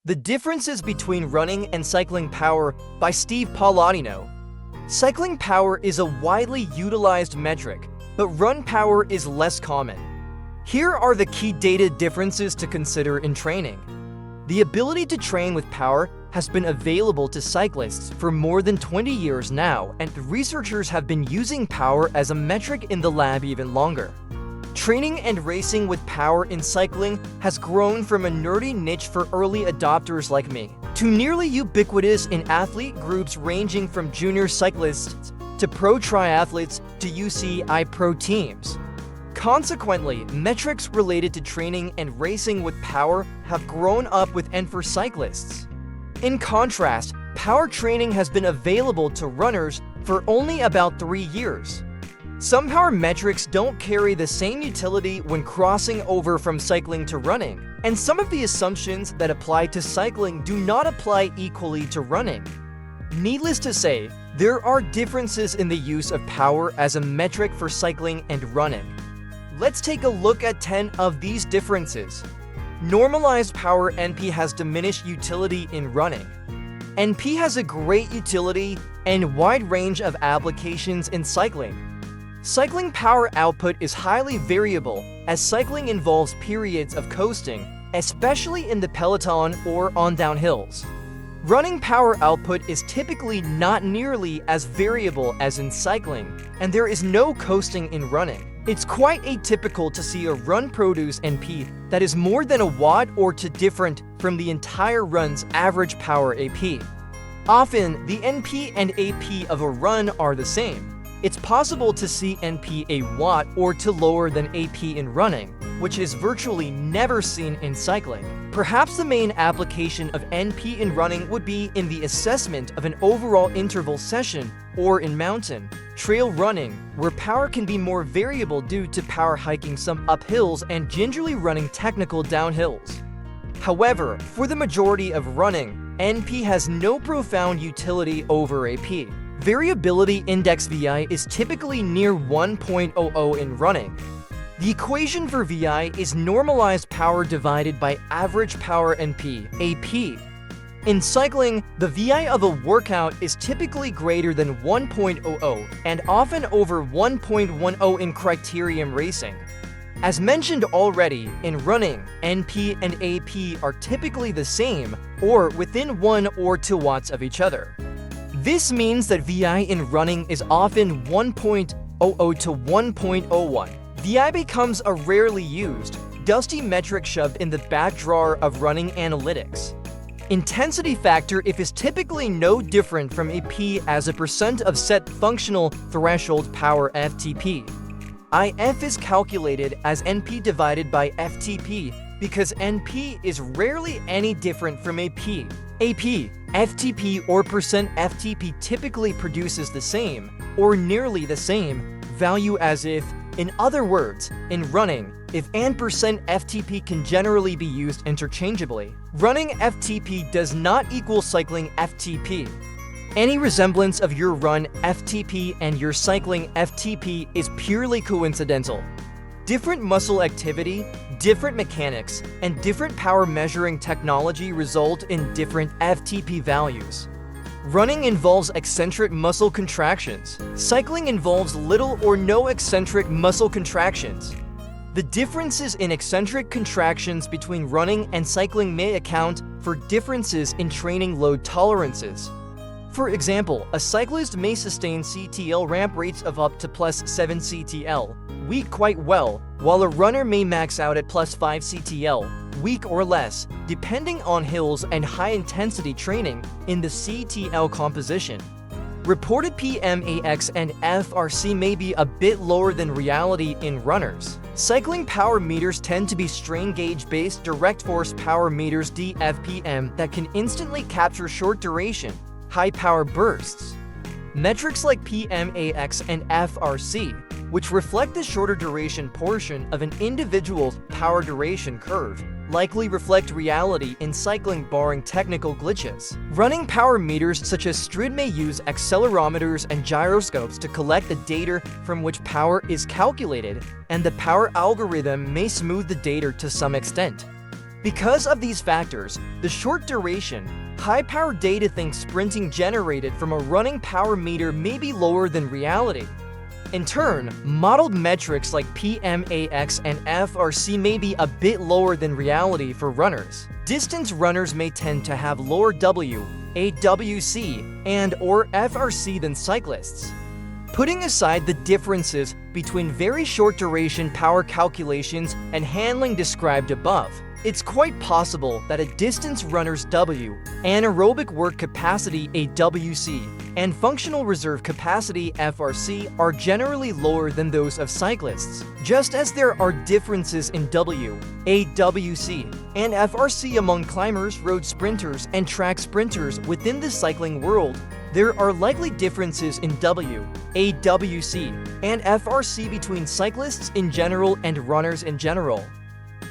The Differences Between Running and Cycling Power by Steve Palladino. Cycling power is a widely utilized metric, but run power is less common. Here are the key data differences to consider in training. The ability to train with power has been available to cyclists for more than 20 years now, and researchers have been using power as a metric in the lab even longer. Training and racing with power in cycling has grown from a nerdy niche for early adopters like me to nearly ubiquitous in athlete groups ranging from junior cyclists to pro triathletes to UCI pro teams. Consequently, metrics related to training and racing with power have grown up with and for cyclists. In contrast, power training has been available to runners for only about 3 years. Some power metrics don't carry the same utility when crossing over from cycling to running, and some of the assumptions that apply to cycling do not apply equally to running. Needless to say, there are differences in the use of power as a metric for cycling and running. Let's take a look at 10 of these differences. Normalized power NP has diminished utility in running. NP has a great utility and wide range of applications in cycling. Cycling power output is highly variable, as cycling involves periods of coasting, especially in the peloton or on downhills. Running power output is typically not nearly as variable as in cycling, and there is no coasting in running. It's quite atypical to see a run produce NP that is more than a watt or two different from the entire run's average power AP. Often, the NP and AP of a run are the same. It's possible to see NP a watt or two lower than AP in running, which is virtually never seen in cycling. Perhaps the main application of NP in running would be in the assessment of an overall interval session or in mountain trail running, where power can be more variable due to power hiking some uphills and gingerly running technical downhills. However, for the majority of running, NP has no profound utility over AP. Variability index VI is typically near 1.00 in running. The equation for VI is normalized power divided by average power NP, AP. In cycling, the VI of a workout is typically greater than 1.00 and often over 1.10 in criterium racing. As mentioned already, in running, NP and AP are typically the same or within 1 or 2 watts of each other. This means that VI in running is often 1.00 to 1.01. VI becomes a rarely used, dusty metric shoved in the back drawer of running analytics. Intensity factor if is typically no different from AP as a percent of set functional threshold power FTP. IF is calculated as NP divided by FTP because NP is rarely any different from AP. AP, FTP or percent FTP typically produces the same, or nearly the same, value as if. In other words, in running, if and percent FTP can generally be used interchangeably. Running FTP does not equal cycling FTP. Any resemblance of your run FTP and your cycling FTP is purely coincidental. Different muscle activity, different mechanics, and different power measuring technology result in different FTP values. Running involves eccentric muscle contractions. Cycling involves little or no eccentric muscle contractions. The differences in eccentric contractions between running and cycling may account for differences in training load tolerances. For example, a cyclist may sustain CTL ramp rates of up to plus 7 CTL, weak quite well, while a runner may max out at plus 5 CTL, weak or less, depending on hills and high-intensity training in the CTL composition. Reported PMAX and FRC may be a bit lower than reality in runners. Cycling power meters tend to be strain gauge-based direct force power meters DFPM that can instantly capture short duration, high power bursts. Metrics like PMAX and FRC, which reflect the shorter duration portion of an individual's power duration curve, likely reflect reality in cycling barring technical glitches. Running power meters such as Stryd may use accelerometers and gyroscopes to collect the data from which power is calculated, and the power algorithm may smooth the data to some extent. Because of these factors, the short duration, high-power data thinks sprinting generated from a running power meter may be lower than reality. In turn, modeled metrics like PMAX and FRC may be a bit lower than reality for runners. Distance runners may tend to have lower W, AWC, and/or FRC than cyclists. Putting aside the differences between very short duration power calculations and handling described above, it's quite possible that a distance runner's W, anaerobic work capacity AWC, and functional reserve capacity FRC are generally lower than those of cyclists, just as there are differences in W, AWC, and FRC among climbers, road sprinters, and track sprinters within the cycling world. There are likely differences in W, AWC, and FRC between cyclists in general and runners in general.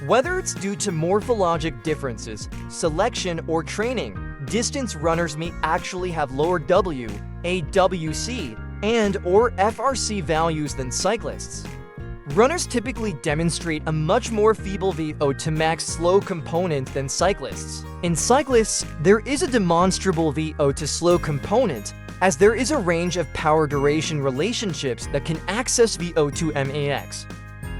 Whether it's due to morphologic differences, selection, or training, distance runners may actually have lower W, AWC, and/or FRC values than cyclists. Runners typically demonstrate a much more feeble VO to max slow component than cyclists. In cyclists, there is a demonstrable VO to slow component, as there is a range of power duration relationships that can access VO to max.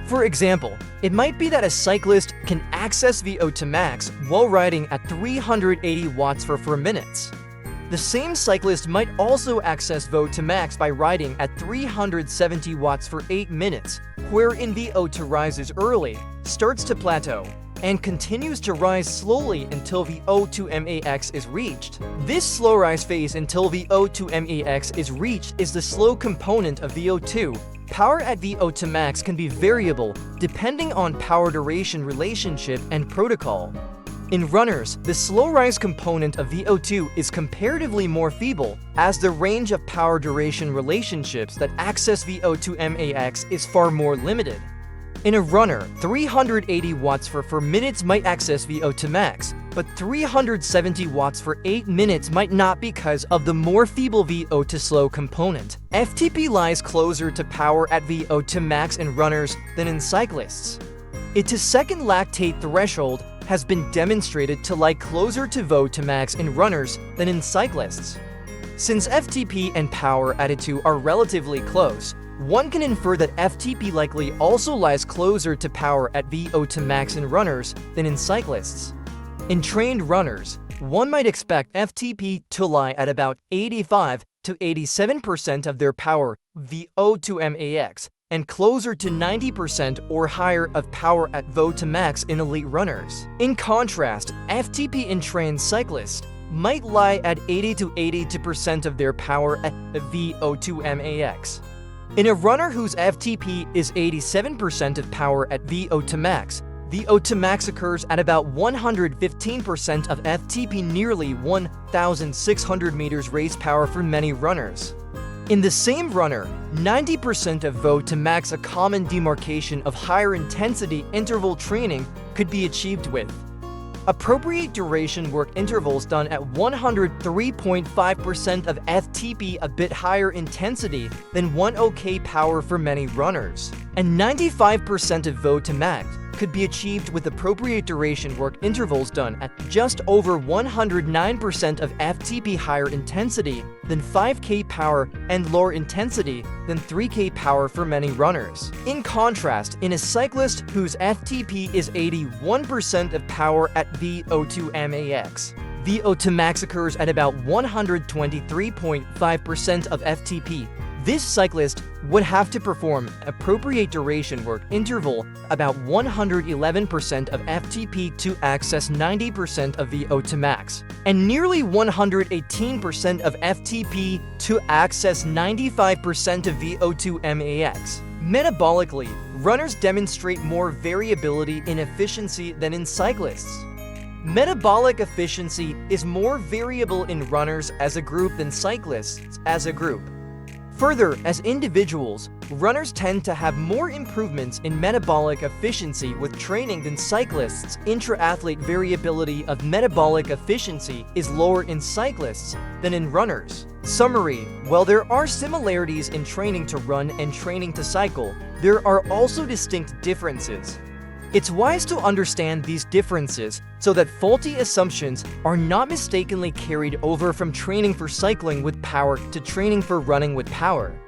For example, it might be that a cyclist can access VO to max while riding at 380 watts for 4 minutes. The same cyclist might also access VO to max by riding at 370 watts for 8 minutes, wherein VO to rises early, starts to plateau, and continues to rise slowly until VO to max is reached. This slow rise phase until VO to max is reached is the slow component of VO2. Power at VO to max can be variable depending on power duration relationship and protocol. In runners, the slow rise component of VO2 is comparatively more feeble, as the range of power duration relationships that access VO to max is far more limited. In a runner, 380 watts for 4 minutes might access VO to max, but 370 watts for 8 minutes might not because of the more feeble VO to slow component. FTP lies closer to power at VO to max in runners than in cyclists. Its second lactate threshold has been demonstrated to lie closer to VO to max in runners than in cyclists. Since FTP and power at 2 are relatively close, one can infer that FTP likely also lies closer to power at VO to max in runners than in cyclists. In trained runners, one might expect FTP to lie at about 85 to 87% of their power VO to max, and closer to 90% or higher of power at VO to max in elite runners. In contrast, FTP in trained cyclists might lie at 80 to 82% of their power at VO to max. In a runner whose FTP is 87% of power at VO to max, VO to max occurs at about 115% of FTP, nearly 1,600 meters race power for many runners. In the same runner, 90% of VO to max, a common demarcation of higher intensity interval training, could be achieved with appropriate duration work intervals done at 103.5% of FTP, a bit higher intensity than 1 OK power for many runners, and 95% of VO to max could be achieved with appropriate duration work intervals done at just over 109% of FTP, higher intensity than 5K power and lower intensity than 3K power for many runners. In contrast, in a cyclist whose FTP is 81% of power at VO to max, VO to max occurs at about 123.5% of FTP. This cyclist would have to perform appropriate duration work interval about 111% of FTP to access 90% of VO to max, and nearly 118% of FTP to access 95% of VO to max. Metabolically, runners demonstrate more variability in efficiency than in cyclists. Metabolic efficiency is more variable in runners as a group than cyclists as a group. Further, as individuals, runners tend to have more improvements in metabolic efficiency with training than cyclists. Intra-athlete variability of metabolic efficiency is lower in cyclists than in runners. Summary: while there are similarities in training to run and training to cycle, there are also distinct differences. It's wise to understand these differences so that faulty assumptions are not mistakenly carried over from training for cycling with power to training for running with power.